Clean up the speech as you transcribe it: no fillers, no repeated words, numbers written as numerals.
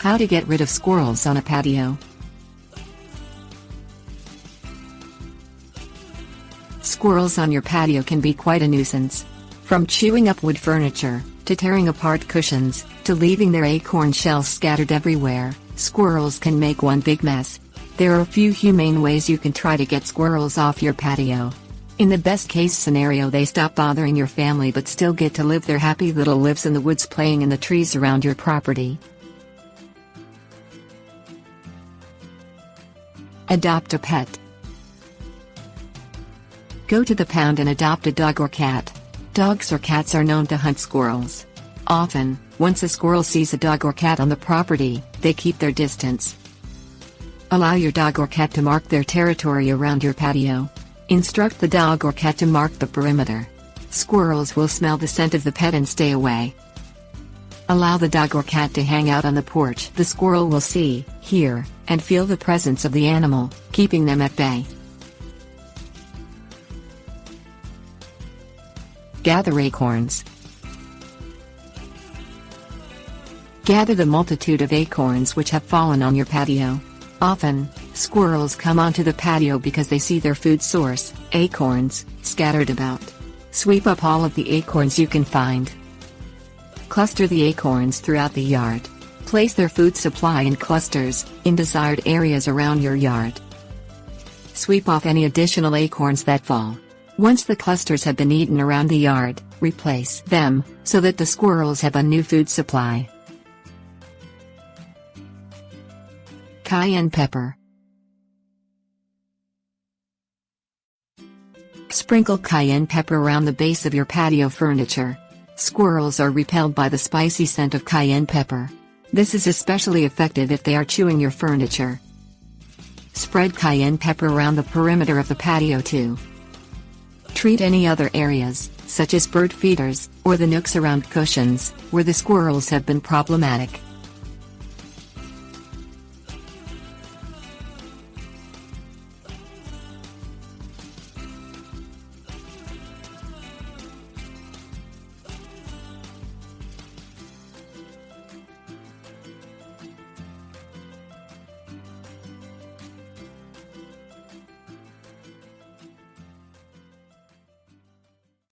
How to get rid of squirrels on a patio. Squirrels on your patio can be quite a nuisance. From chewing up wood furniture, to tearing apart cushions, to leaving their acorn shells scattered everywhere, squirrels can make one big mess. There are a few humane ways you can try to get squirrels off your patio. In the best case scenario, they stop bothering your family but still get to live their happy little lives in the woods, playing in the trees around your property. Adopt a pet. Go to the pound and adopt a dog or cat. Dogs or cats are known to hunt squirrels. Often, once a squirrel sees a dog or cat on the property, they keep their distance. Allow your dog or cat to mark their territory around your patio. Instruct the dog or cat to mark the perimeter. Squirrels will smell the scent of the pet and stay away. Allow the dog or cat to hang out on the porch. The squirrel will see, hear, and feel the presence of the animal, keeping them at bay. Gather acorns. Gather the multitude of acorns which have fallen on your patio. Often, squirrels come onto the patio because they see their food source, acorns, scattered about. Sweep up all of the acorns you can find. Cluster the acorns throughout the yard. Place their food supply in clusters, in desired areas around your yard. Sweep off any additional acorns that fall. Once the clusters have been eaten around the yard, replace them, so that the squirrels have a new food supply. Cayenne pepper. Sprinkle cayenne pepper around the base of your patio furniture. Squirrels are repelled by the spicy scent of cayenne pepper. This is especially effective if they are chewing your furniture. Spread cayenne pepper around the perimeter of the patio too. Treat any other areas, such as bird feeders, or the nooks around cushions, where the squirrels have been problematic.